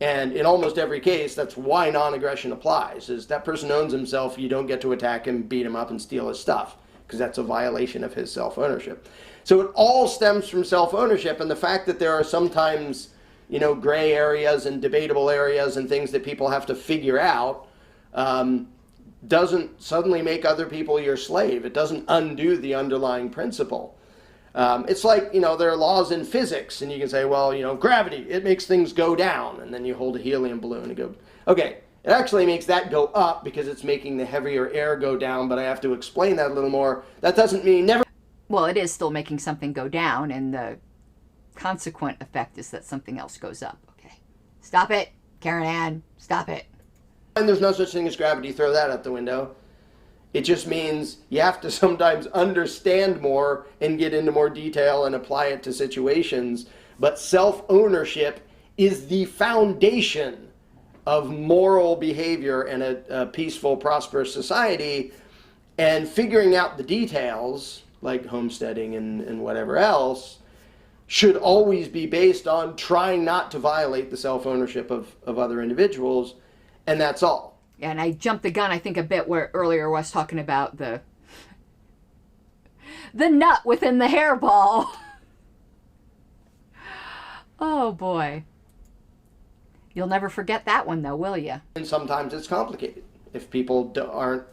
And in almost every case, that's why non-aggression applies, is that person owns himself, you don't get to attack him, beat him up, and steal his stuff, because that's a violation of his self-ownership. So it all stems from self-ownership, and the fact that there are sometimes, gray areas and debatable areas and things that people have to figure out doesn't suddenly make other people your slave. It doesn't undo the underlying principle. It's like, there are laws in physics, and you can say, well, gravity, it makes things go down. And then you hold a helium balloon and go, okay, it actually makes that go up because it's making the heavier air go down, but I have to explain that a little more. That doesn't mean never. Well, it is still making something go down, and the consequent effect is that something else goes up. Okay. Stop it, Karen Ann. Stop it. And there's no such thing as gravity. Throw that out the window. It just means you have to sometimes understand more and get into more detail and apply it to situations. But self-ownership is the foundation of moral behavior and a peaceful, prosperous society. And figuring out the details, like homesteading and whatever else, should always be based on trying not to violate the self-ownership of other individuals. And that's all. And I jumped the gun, I think, a bit where earlier I was talking about the nut within the hairball. Oh, boy. You'll never forget that one, though, will you? And sometimes it's complicated. If people don't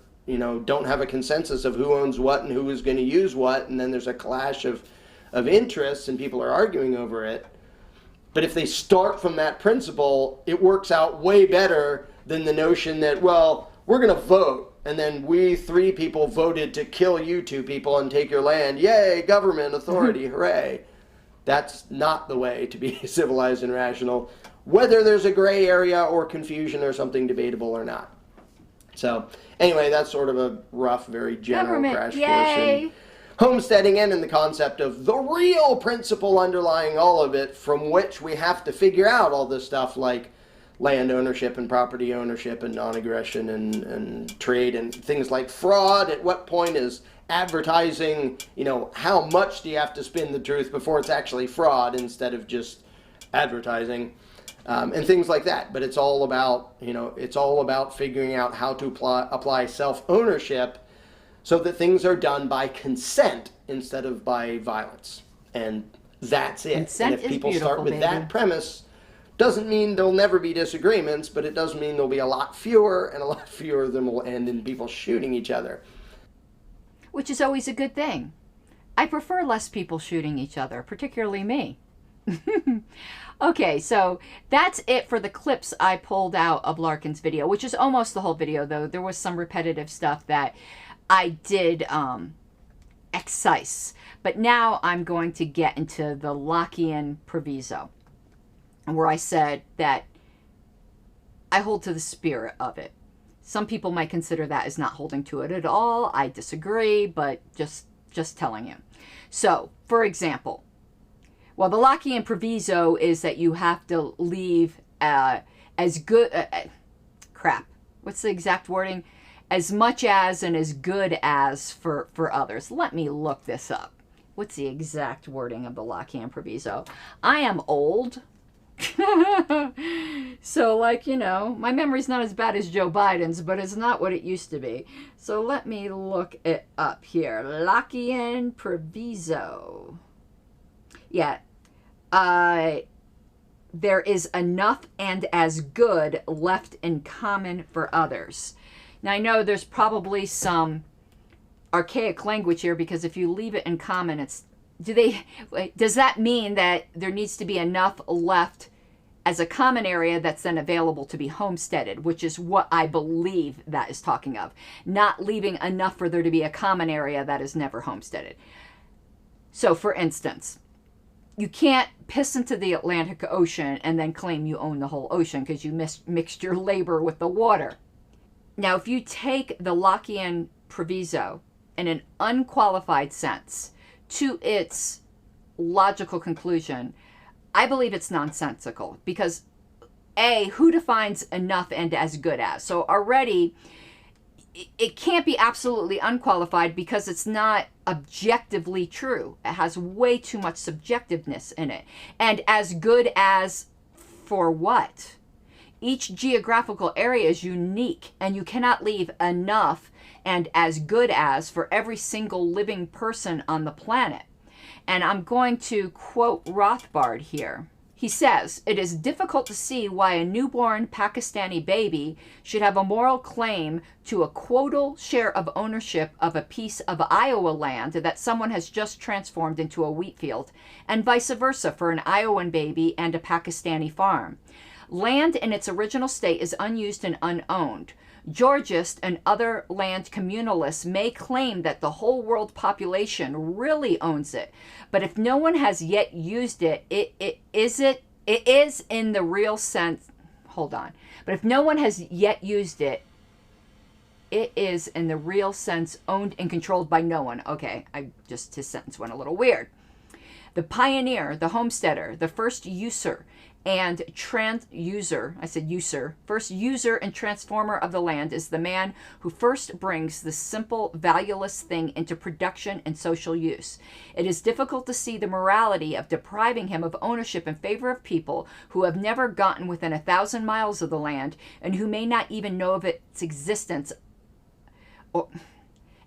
have a consensus of who owns what and who is going to use what, and then there's a clash of interests and people are arguing over it. But if they start from that principle, it works out way better than the notion that, well, we're going to vote, and then we 3 people voted to kill you 2 people and take your land. Yay, government authority, hooray. That's not the way to be civilized and rational, whether there's a gray area or confusion or something debatable or not. So anyway, that's sort of a rough, very general crash course in homesteading and in the concept of the real principle underlying all of it, from which we have to figure out all this stuff like land ownership and property ownership and non-aggression and trade and things like fraud. At what point is advertising, how much do you have to spin the truth before it's actually fraud instead of just advertising, and things like that. But it's all about figuring out how to apply self-ownership so that things are done by consent instead of by violence. And that's it. Consent and if people is beautiful, start with baby. that premise, doesn't mean there'll never be disagreements, but it does mean there'll be a lot fewer, and a lot fewer of them will end in people shooting each other. Which is always a good thing. I prefer less people shooting each other, particularly me. Okay, so that's it for the clips I pulled out of Larkin's video, which is almost the whole video, though. There was some repetitive stuff that I did excise. But now I'm going to get into the Lockean proviso, where I said that I hold to the spirit of it. Some people might consider that as not holding to it at all. I disagree, but just telling you. So, for example, well, the Lockean proviso is that you have to leave as good, crap, what's the exact wording? As much as and as good as for others. Let me look this up. What's the exact wording of the Lockean proviso? I am old. So, like, you know, my memory's not as bad as Joe Biden's, but it's not what it used to be. So let me look it up here. Lockean proviso. Yeah. There is enough and as good left in common for others. Now, I know there's probably some archaic language here, because if you leave it in common, does that mean that there needs to be enough left as a common area that's then available to be homesteaded, which is what I believe that is talking of, not leaving enough for there to be a common area that is never homesteaded. So, for instance, you can't piss into the Atlantic Ocean and then claim you own the whole ocean because you mixed your labor with the water. Now, if you take the Lockean proviso in an unqualified sense to its logical conclusion, I believe it's nonsensical, because A, who defines enough and as good as? So already it can't be absolutely unqualified because it's not objectively true. It has way too much subjectiveness in it. And as good as for what? Each geographical area is unique, and you cannot leave enough and as good as for every single living person on the planet. And I'm going to quote Rothbard here. He says, "It is difficult to see why a newborn Pakistani baby should have a moral claim to a quotal share of ownership of a piece of Iowa land that someone has just transformed into a wheat field, and vice versa for an Iowan baby and a Pakistani farm. Land in its original state is unused and unowned. Georgists and other land communalists may claim that the whole world population really owns it, but if no one has yet used it, it is in the real sense. Hold on. But if no one has yet used it, it is in the real sense owned and controlled by no one." Okay, his sentence went a little weird. "The pioneer, the homesteader, the first user and first user and transformer of the land is the man who first brings the simple, valueless thing into production and social use. It is difficult to see the morality of depriving him of ownership in favor of people who have never gotten within 1,000 miles of the land and who may not even know of its existence,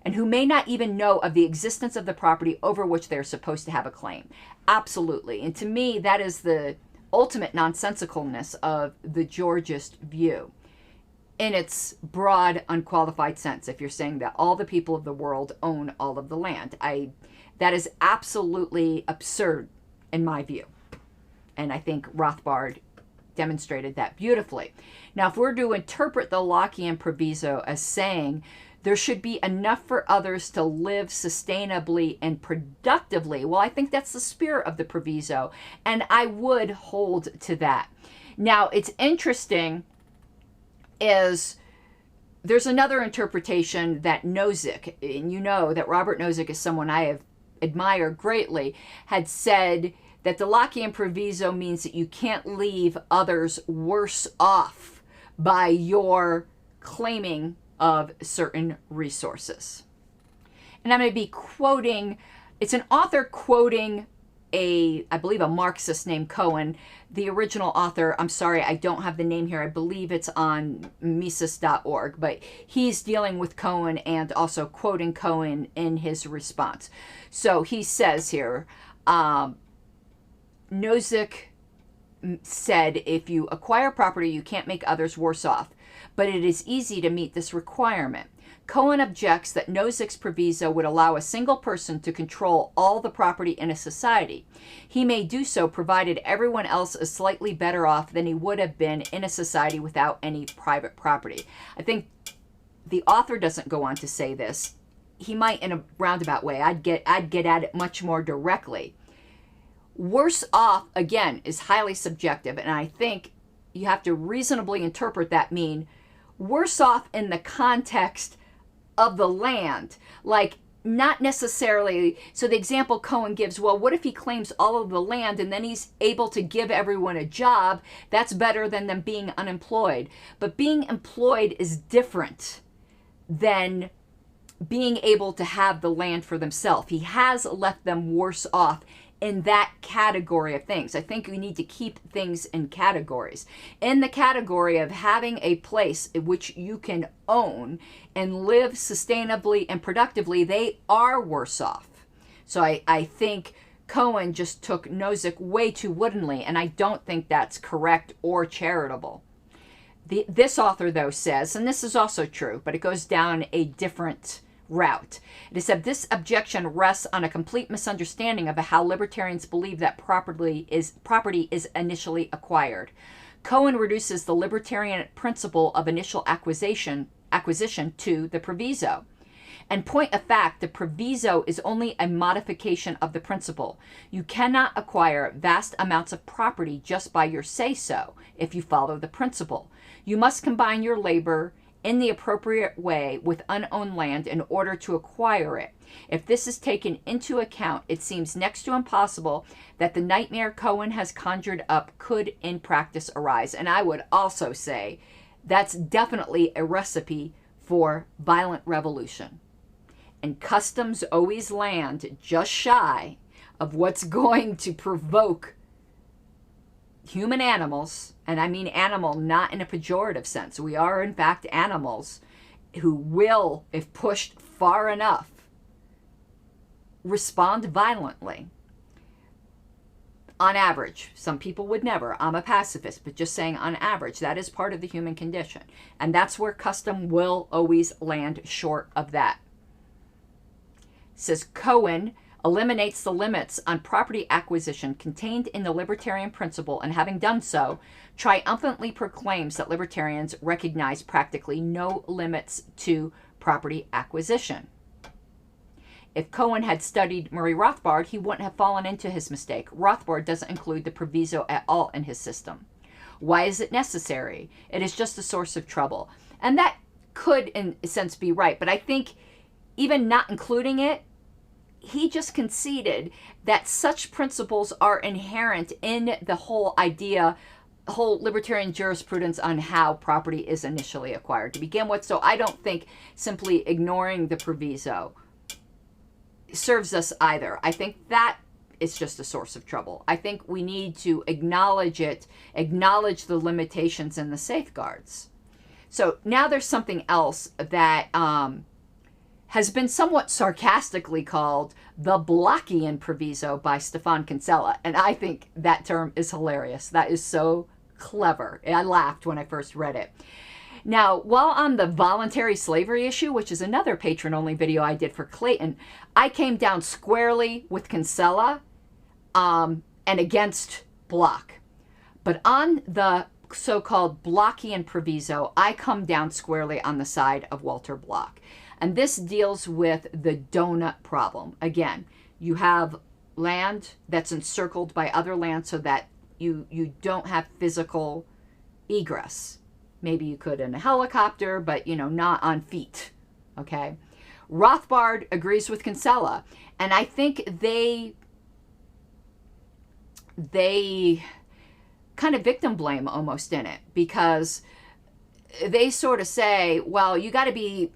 and who may not even know of the existence of the property over which they're supposed to have a claim." Absolutely. And to me, that is the ultimate nonsensicalness of the Georgist view in its broad, unqualified sense. If you're saying that all the people of the world own all of the land, that is absolutely absurd in my view. And I think Rothbard demonstrated that beautifully. Now, if we're to interpret the Lockean proviso as saying there should be enough for others to live sustainably and productively, well, I think that's the spirit of the proviso, and I would hold to that. Now, it's interesting is there's another interpretation that Nozick, and you know that Robert Nozick is someone I have admired greatly, had said that the Lockean proviso means that you can't leave others worse off by your claiming of certain resources. And I'm going to be quoting, it's an author quoting I believe a Marxist named Cohen. The original author, I'm sorry, I don't have the name here. I believe it's on Mises.org, but he's dealing with Cohen and also quoting Cohen in his response. So he says here, Nozick said, if you acquire property, you can't make others worse off, but it is easy to meet this requirement. Cohen objects that Nozick's proviso would allow a single person to control all the property in a society. He may do so provided everyone else is slightly better off than he would have been in a society without any private property. I think the author doesn't go on to say this. He might in a roundabout way. I'd get at it much more directly. Worse off, again, is highly subjective, and I think you have to reasonably interpret that mean worse off in the context of the land, like not necessarily. So the example Cohen gives, well, what if he claims all of the land and then he's able to give everyone a job? That's better than them being unemployed. But being employed is different than being able to have the land for themselves. He has left them worse off in that category of things. I think we need to keep things in categories. In the category of having a place in which you can own and live sustainably and productively, they are worse off. So I think Cohen just took Nozick way too woodenly, and I don't think that's correct or charitable. This author, though, says, and this is also true, but it goes down a different route. It is said this objection rests on a complete misunderstanding of how libertarians believe that property is initially acquired. Cohen reduces the libertarian principle of initial acquisition to the proviso. And point of fact, the proviso is only a modification of the principle. You cannot acquire vast amounts of property just by your say-so if you follow the principle. You must combine your labor in the appropriate way with unowned land in order to acquire it. If this is taken into account, it seems next to impossible that the nightmare Cohen has conjured up could in practice arise. And I would also say that's definitely a recipe for violent revolution. And customs always land just shy of what's going to provoke human animals, and I mean animal not in a pejorative sense. We are, in fact, animals who will, if pushed far enough, respond violently. On average. Some people would never. I'm a pacifist, but just saying on average, that is part of the human condition. And that's where custom will always land short of that. It says Cohen eliminates the limits on property acquisition contained in the libertarian principle, and having done so, triumphantly proclaims that libertarians recognize practically no limits to property acquisition. If Cohen had studied Murray Rothbard, he wouldn't have fallen into his mistake. Rothbard doesn't include the proviso at all in his system. Why is it necessary? It is just a source of trouble. And that could, in a sense, be right. But I think even not including it, he just conceded that such principles are inherent in the whole idea, whole libertarian jurisprudence on how property is initially acquired to begin with. So I don't think simply ignoring the proviso serves us either. I think that is just a source of trouble. I think we need to acknowledge it, acknowledge the limitations and the safeguards. So now there's something else that has been somewhat sarcastically called the Blockian proviso by Stefan Kinsella. And I think that term is hilarious. That is so clever. I laughed when I first read it. Now, while on the voluntary slavery issue, which is another patron-only video I did for Clayton, I came down squarely with Kinsella and against Block. But on the so-called Blockian proviso, I come down squarely on the side of Walter Block. And this deals with the donut problem. Again, you have land that's encircled by other land so that you don't have physical egress. Maybe you could in a helicopter, but, not on feet. Okay? Rothbard agrees with Kinsella. And I think they kind of victim blame almost in it, because they sort of say, well, you got to be...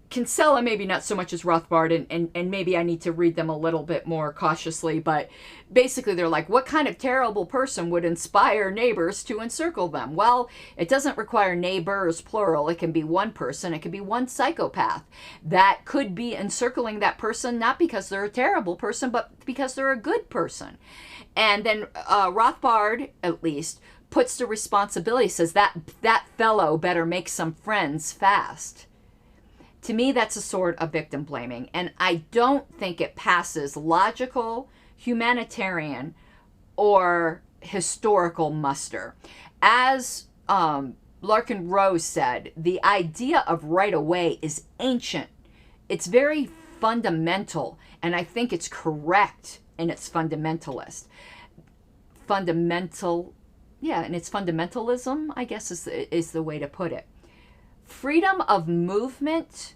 Kinsella maybe not so much as Rothbard, and maybe I need to read them a little bit more cautiously, but basically they're like, what kind of terrible person would inspire neighbors to encircle them? Well, it doesn't require neighbors, plural. It can be one person. It can be one psychopath that could be encircling that person, not because they're a terrible person, but because they're a good person. And then Rothbard, at least, puts the responsibility, says that fellow better make some friends fast. To me, that's a sort of victim blaming, and I don't think it passes logical, humanitarian, or historical muster. As Larkin Rose said, the idea of right of way is ancient. It's very fundamental, and I think it's correct in its fundamentalist. And it's fundamentalism, I guess is the way to put it. Freedom of movement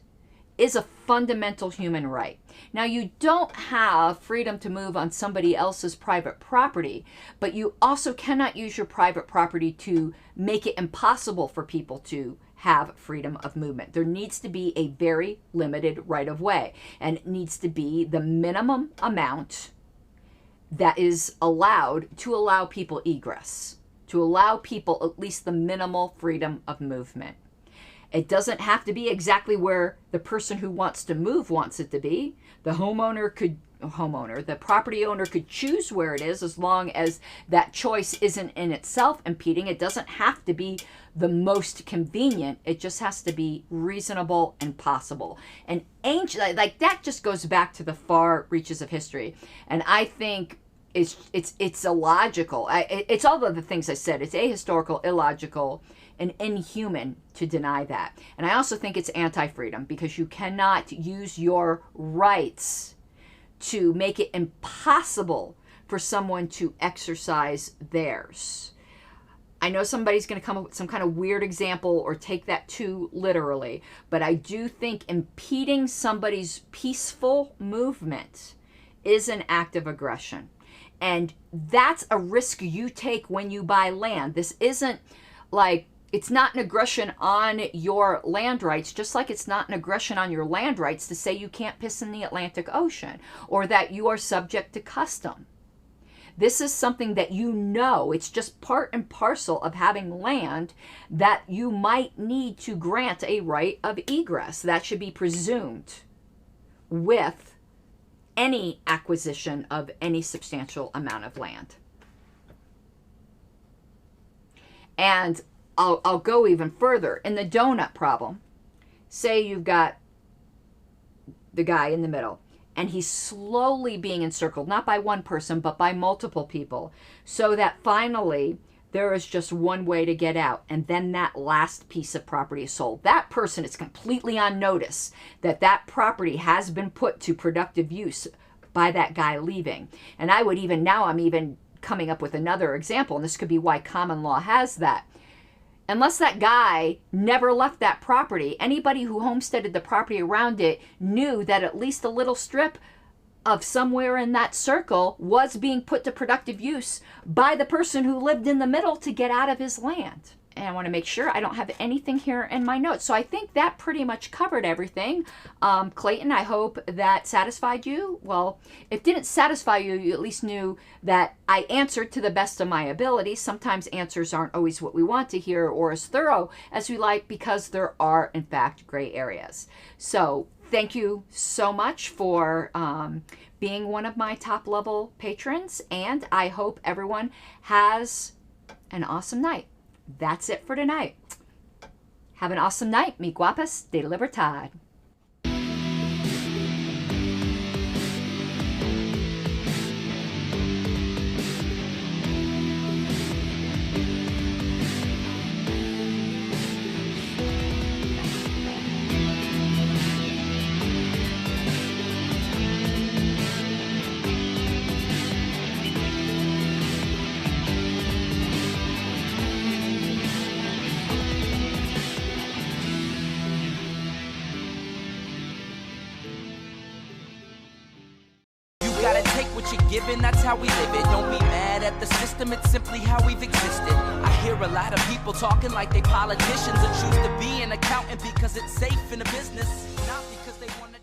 is a fundamental human right. Now, you don't have freedom to move on somebody else's private property, but you also cannot use your private property to make it impossible for people to have freedom of movement. There needs to be a very limited right of way, and it needs to be the minimum amount that is allowed to allow people egress, to allow people at least the minimal freedom of movement. It doesn't have to be exactly where the person who wants to move wants it to be. The property owner could choose where it is, as long as that choice isn't in itself impeding. It doesn't have to be the most convenient. It just has to be reasonable and possible. And ancient, like that just goes back to the far reaches of history. And I think it's illogical. It's all of the things I said. It's ahistorical, illogical, and inhuman to deny that. And I also think it's anti-freedom, because you cannot use your rights to make it impossible for someone to exercise theirs. I know somebody's going to come up with some kind of weird example or take that too literally, but I do think impeding somebody's peaceful movement is an act of aggression. And that's a risk you take when you buy land. This isn't like, it's not an aggression on your land rights, just like it's not an aggression on your land rights to say you can't piss in the Atlantic Ocean or that you are subject to custom. This is something that you know, it's just part and parcel of having land that you might need to grant a right of egress. That should be presumed with any acquisition of any substantial amount of land. And I'll go even further. In the donut problem, say you've got the guy in the middle, and he's slowly being encircled, not by one person, but by multiple people, so that finally there is just one way to get out, and then that last piece of property is sold. That person is completely on notice that that property has been put to productive use by that guy leaving. And I'm even coming up with another example, and this could be why common law has that. Unless that guy never left that property, anybody who homesteaded the property around it knew that at least a little strip of somewhere in that circle was being put to productive use by the person who lived in the middle to get out of his land. And I want to make sure I don't have anything here in my notes. So I think that pretty much covered everything. Clayton, I hope that satisfied you. Well, if it didn't satisfy you, you at least knew that I answered to the best of my ability. Sometimes answers aren't always what we want to hear or as thorough as we like, because there are, in fact, gray areas. So thank you so much for being one of my top level patrons, and I hope everyone has an awesome night. That's it for tonight. Have an awesome night, mi guapas de libertad. Given, that's how we live it. Don't be mad at the system, it's simply how we've existed. I hear a lot of people talking like they politicians, or choose to be an accountant because it's safe in a business, not because they want